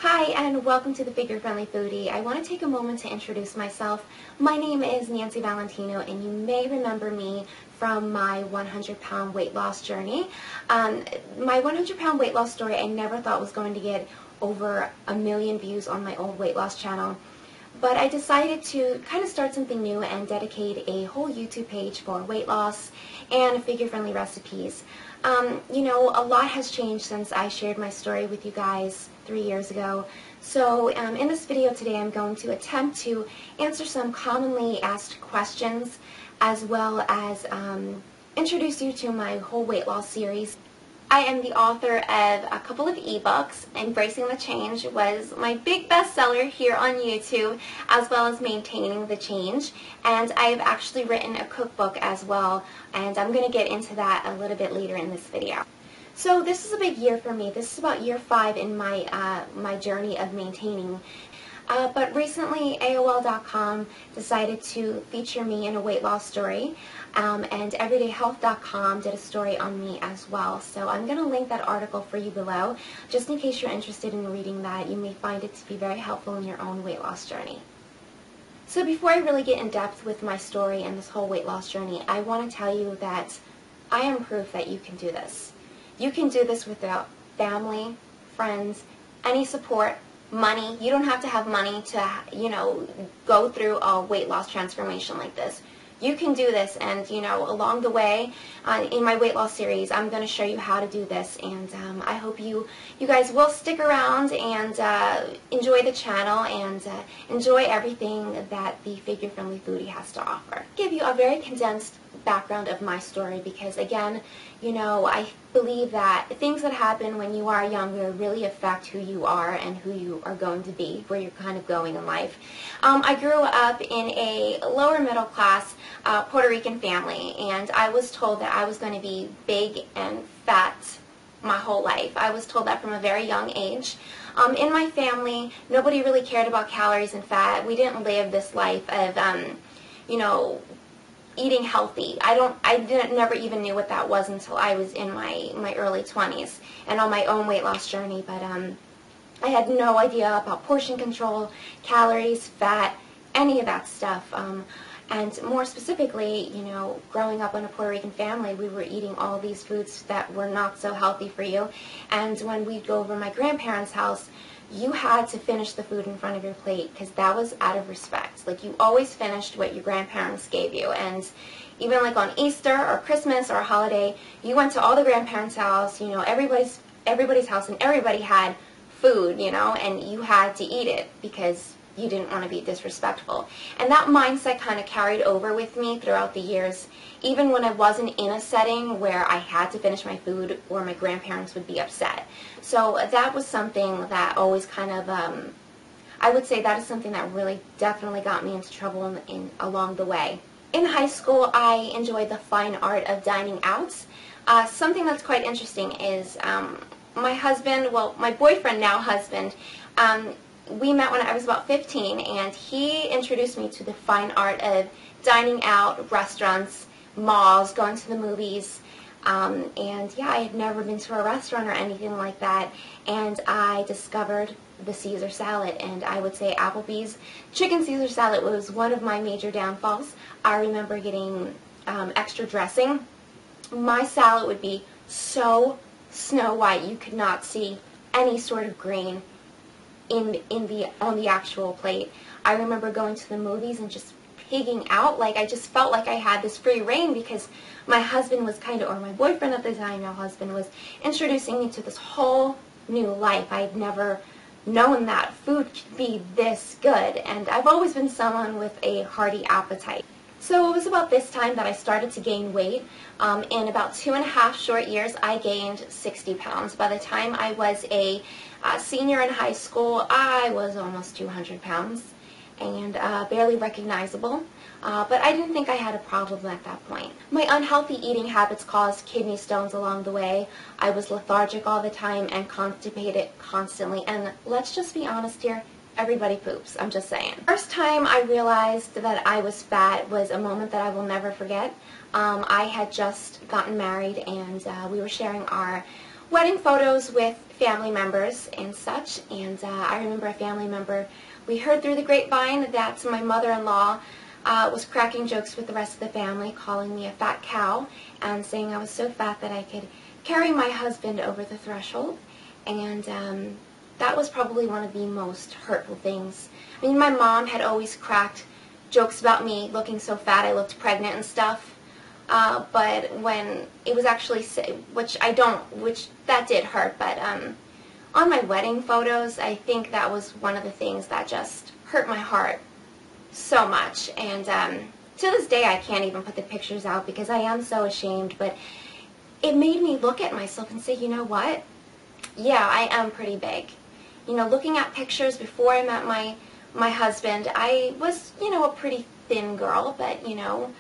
Hi and welcome to the Figure Friendly Foodie. I want to take a moment to introduce myself. My name is Nancy Valentino and you may remember me from my 100-pound weight loss journey. My 100-pound weight loss story I never thought was going to get over 1 million views on my old weight loss channel. But I decided to kind of start something new and dedicate a whole YouTube page for weight loss and figure-friendly recipes. A lot has changed since I shared my story with you guys 3 years ago. So in this video today I'm going to attempt to answer some commonly asked questions as well as introduce you to my whole weight loss series. I am the author of a couple of ebooks. Embracing the Change was my big bestseller here on YouTube, as well as Maintaining the Change. And I've actually written a cookbook as well, and I'm going to get into that a little bit later in this video. So this is a big year for me. This is about year 5 in my journey of maintaining. But recently AOL.com decided to feature me in a weight loss story, and everydayhealth.com did a story on me as well. So I'm going to link that article for you below, just in case you're interested in reading that. You may find it to be very helpful in your own weight loss journey. So before I really get in depth with my story and this whole weight loss journey, I want to tell you that I am proof that you can do this. You can do this without family, friends, any support, money. You don't have to have money to, go through a weight loss transformation like this. You can do this, and, along the way, in my weight loss series, I'm going to show you how to do this, and I hope you guys will stick around and enjoy the channel and enjoy everything that the Figure Friendly Foodie has to offer. I'll give you a very condensed background of my story because, again, I believe that things that happen when you are younger really affect who you are and who you are going to be, where you're kind of going in life. I grew up in a lower middle class Puerto Rican family, and I was told that I was going to be big and fat my whole life. I was told that from a very young age. In my family, nobody really cared about calories and fat. We didn't live this life of, eating healthy. Never even knew what that was until I was in my early 20s and on my own weight loss journey. But I had no idea about portion control, calories, fat, any of that stuff. And more specifically, growing up in a Puerto Rican family, we were eating all these foods that were not so healthy for you. And when we'd go over to my grandparents' house, you had to finish the food in front of your plate because that was out of respect. Like, you always finished what your grandparents gave you. And even like on Easter or Christmas or a holiday, you went to all the grandparents' house, everybody's house, and everybody had food, and you had to eat it because you didn't want to be disrespectful. And that mindset kind of carried over with me throughout the years, even when I wasn't in a setting where I had to finish my food or my grandparents would be upset. So that was something that always kind of, I would say that is something that really definitely got me into trouble along the way. In high school, I enjoyed the fine art of dining out. Something that's quite interesting is my boyfriend, now husband, we met when I was about 15, and he introduced me to the fine art of dining out, restaurants, malls, going to the movies, and yeah, I had never been to a restaurant or anything like that, and I discovered the Caesar salad, and I would say Applebee's chicken Caesar salad was one of my major downfalls. I remember getting extra dressing. My salad would be so snow white, you could not see any sort of grain on the actual plate. I remember going to the movies and just pigging out. Like, I just felt like I had this free reign because my husband was or my boyfriend at the time, now husband, was introducing me to this whole new life. I'd never known that food could be this good, and I've always been someone with a hearty appetite. So it was about this time that I started to gain weight. In about 2.5 short years, I gained 60 pounds. By the time I was a senior in high school, I was almost 200 pounds and barely recognizable. But I didn't think I had a problem at that point. My unhealthy eating habits caused kidney stones along the way. I was lethargic all the time and constipated constantly. And let's just be honest here, everybody poops, I'm just saying. First time I realized that I was fat was a moment that I will never forget. I had just gotten married, and we were sharing our wedding photos with family members and such, and I remember a family member, we heard through the grapevine that my mother-in-law was cracking jokes with the rest of the family, calling me a fat cow and saying I was so fat that I could carry my husband over the threshold, and that was probably one of the most hurtful things. I mean, my mom had always cracked jokes about me looking so fat I looked pregnant and stuff. But when it was actually, which that did hurt, but on my wedding photos, I think that was one of the things that just hurt my heart so much. And to this day, I can't even put the pictures out because I am so ashamed, but it made me look at myself and say, you know what? Yeah, I am pretty big. You know, looking at pictures before I met my husband, I was, you know, a pretty thin girl, but, you know,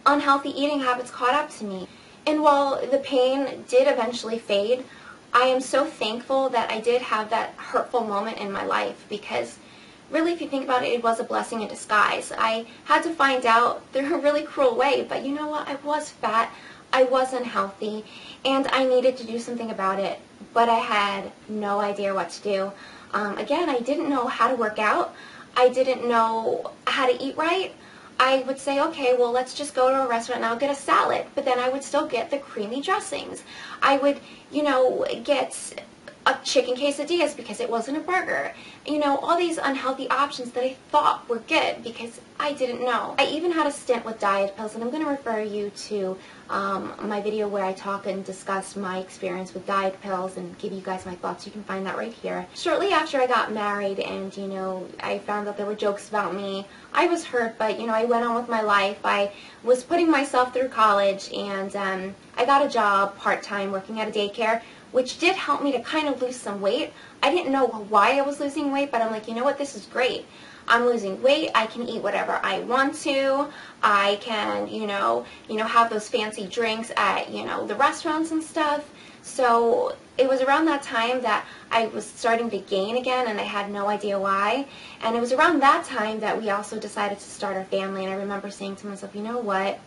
unhealthy eating habits caught up to me. And while the pain did eventually fade, I am so thankful that I did have that hurtful moment in my life, because really, if you think about it, it was a blessing in disguise. I had to find out through a really cruel way, but you know what? I was fat, I was unhealthy, and I needed to do something about it, but I had no idea what to do. Again, I didn't know how to work out. I didn't know how to eat right. I would say, okay, well, let's just go to a restaurant and I'll get a salad, but then I would still get the creamy dressings. I would, you know, get a chicken quesadillas because it wasn't a burger. You know, all these unhealthy options that I thought were good because I didn't know. I even had a stint with diet pills, and I'm going to refer you to my video where I talk and discuss my experience with diet pills and give you guys my thoughts. You can find that right here. Shortly after I got married and, you know, I found out there were jokes about me, I was hurt, but, you know, I went on with my life. I was putting myself through college, and I got a job part-time working at a daycare, which did help me to kind of lose some weight. I didn't know why I was losing weight, but I'm like, you know what, this is great. I'm losing weight, I can eat whatever I want to, I can, you know, have those fancy drinks at, you know, the restaurants and stuff. So it was around that time that I was starting to gain again, and I had no idea why. And it was around that time that we also decided to start our family, and I remember saying to myself, you know what,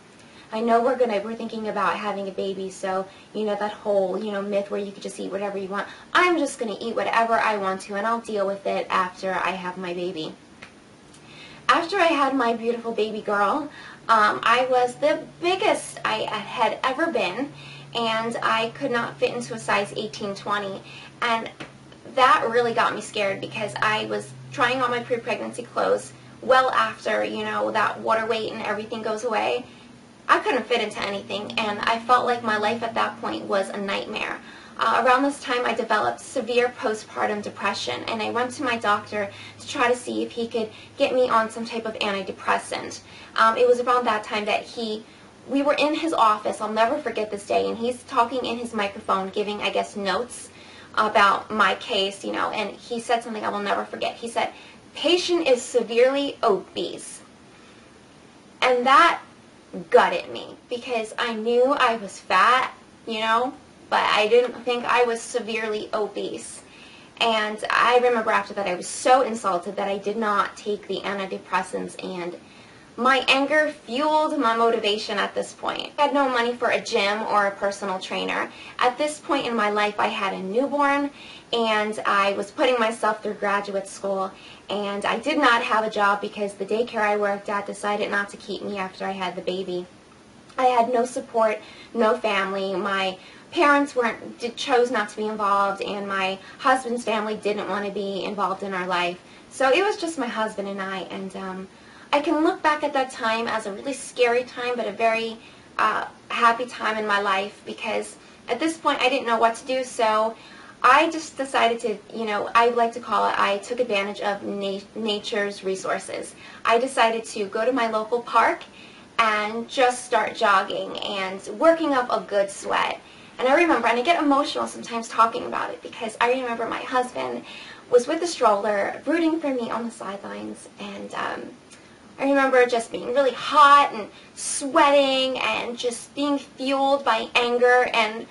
I know we're thinking about having a baby, so, you know, that whole, you know, myth where you could just eat whatever you want. I'm just going to eat whatever I want to, and I'll deal with it after I have my baby. After I had my beautiful baby girl, I was the biggest I had ever been, and I could not fit into a size 18-20, and that really got me scared because I was trying on my pre-pregnancy clothes well after, you know, that water weight and everything goes away. I couldn't fit into anything, and I felt like my life at that point was a nightmare. Around this time, I developed severe postpartum depression, and I went to my doctor to try to see if he could get me on some type of antidepressant. It was around that time that we were in his office, I'll never forget this day, and he's talking in his microphone, giving, I guess, notes about my case, you know, and he said something I will never forget. He said, "Patient is severely obese." And that gutted me because I knew I was fat, you know, but I didn't think I was severely obese. And I remember after that I was so insulted that I did not take the antidepressants, and my anger fueled my motivation at this point. I had no money for a gym or a personal trainer. At this point in my life, I had a newborn, and I was putting myself through graduate school, and I did not have a job because the daycare I worked at decided not to keep me after I had the baby. I had no support, no family. My parents chose not to be involved, and my husband's family didn't want to be involved in our life. So it was just my husband and I, and I can look back at that time as a really scary time, but a very happy time in my life, because at this point I didn't know what to do, so I just decided to, you know, I like to call it, I took advantage of nature's resources. I decided to go to my local park and just start jogging and working up a good sweat. And I remember, and I get emotional sometimes talking about it, because I remember my husband was with the stroller rooting for me on the sidelines, and I remember just being really hot and sweating and just being fueled by anger and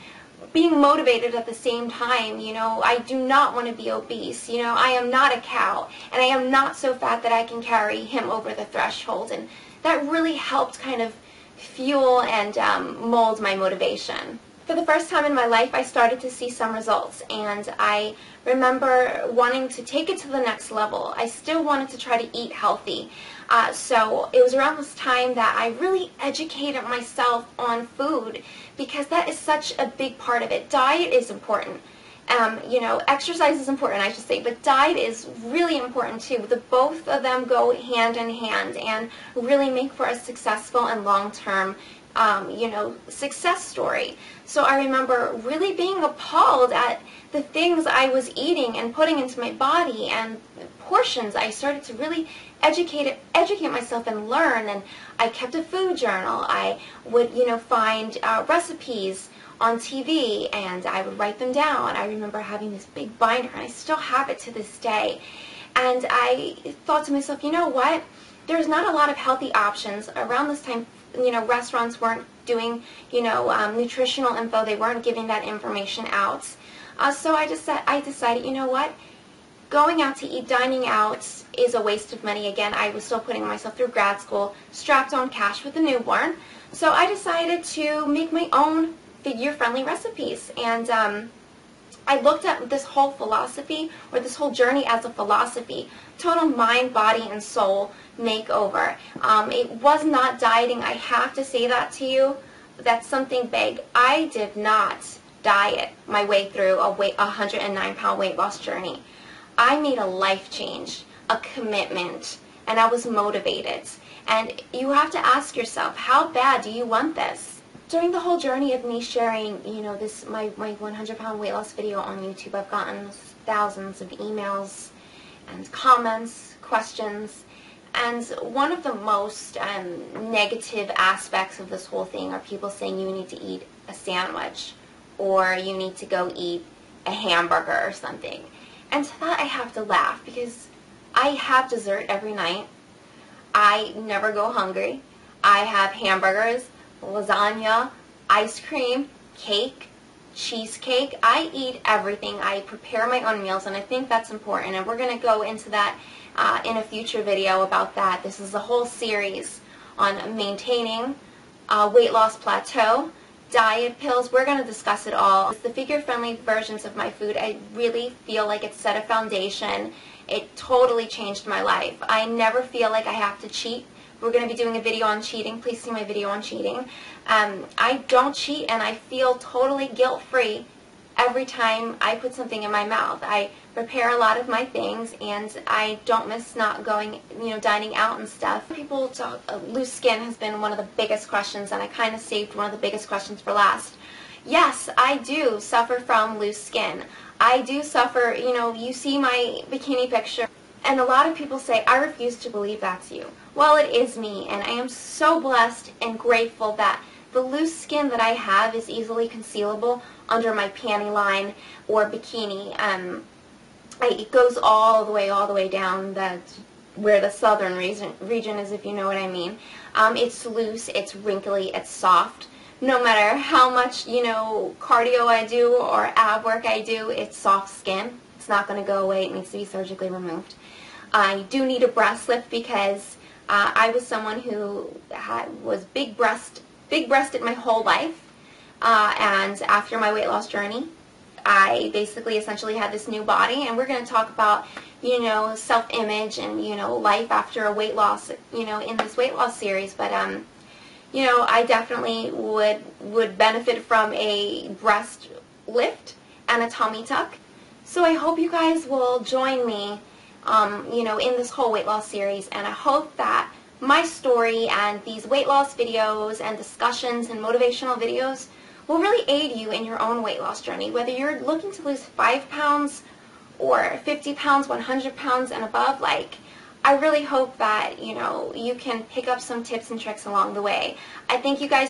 being motivated at the same time. You know, I do not want to be obese. You know, I am not a cow, and I am not so fat that I can carry him over the threshold. And that really helped kind of fuel and mold my motivation. For the first time in my life, I started to see some results, and I remember wanting to take it to the next level. I still wanted to try to eat healthy. So it was around this time that I really educated myself on food, because that is such a big part of it. Diet is important. Exercise is important, I should say, but diet is really important too. Both of them go hand in hand and really make for a successful and long-term success story. So I remember really being appalled at the things I was eating and putting into my body and portions. I started to really educate myself and learn, and I kept a food journal. I would, find recipes on TV, and I would write them down. I remember having this big binder, and I still have it to this day. And I thought to myself, you know what? There's not a lot of healthy options. Around this time, restaurants weren't doing, nutritional info. They weren't giving that information out. So I decided, you know what? Going out to eat, dining out, is a waste of money. Again, I was still putting myself through grad school, strapped on cash with a newborn. So I decided to make my own figure-friendly recipes. And I looked at this whole philosophy, or this whole journey, as a philosophy. Total mind, body, and soul makeover. It was not dieting. I have to say that to you. That's something big. I did not diet my way through a 109-pound weight loss journey. I made a life change, a commitment, and I was motivated. And you have to ask yourself, how bad do you want this? During the whole journey of me sharing, my 100-pound weight loss video on YouTube, I've gotten thousands of emails and comments, questions, and one of the most negative aspects of this whole thing are people saying you need to eat a sandwich, or you need to go eat a hamburger or something. And to that I have to laugh, because I have dessert every night. I never go hungry. I have hamburgers, lasagna, ice cream, cake, cheesecake. I eat everything. I prepare my own meals, and I think that's important, and we're going to go into that in a future video about that. This is a whole series on maintaining a weight loss plateau, diet pills. We're going to discuss it all. It's the figure-friendly versions of my food. I really feel like it set a foundation. It totally changed my life. I never feel like I have to cheat. We're going to be doing a video on cheating. Please see my video on cheating. I don't cheat, and I feel totally guilt-free every time I put something in my mouth. I prepare a lot of my things, and I don't miss not going, dining out and stuff. People talk, loose skin has been one of the biggest questions, and I kind of saved one of the biggest questions for last. Yes, I do suffer from loose skin. I do suffer, you see my bikini picture, and a lot of people say, I refuse to believe that's you. Well, it is me, and I am so blessed and grateful that the loose skin that I have is easily concealable under my panty line or bikini. It goes all the way down where the southern region is, if you know what I mean. It's loose, it's wrinkly, it's soft. No matter how much, cardio I do or ab work I do, it's soft skin. It's not going to go away. It needs to be surgically removed. I do need a breast lift, because I was someone who was big-breasted my whole life, and after my weight loss journey, I basically essentially had this new body, and we're going to talk about, self-image and, life after a weight loss, in this weight loss series. But, I definitely would benefit from a breast lift and a tummy tuck. So I hope you guys will join me, in this whole weight loss series, and I hope that my story and these weight loss videos and discussions and motivational videos will really aid you in your own weight loss journey. Whether you're looking to lose 5 pounds or 50 pounds, 100 pounds and above, I really hope that, you can pick up some tips and tricks along the way. I thank you guys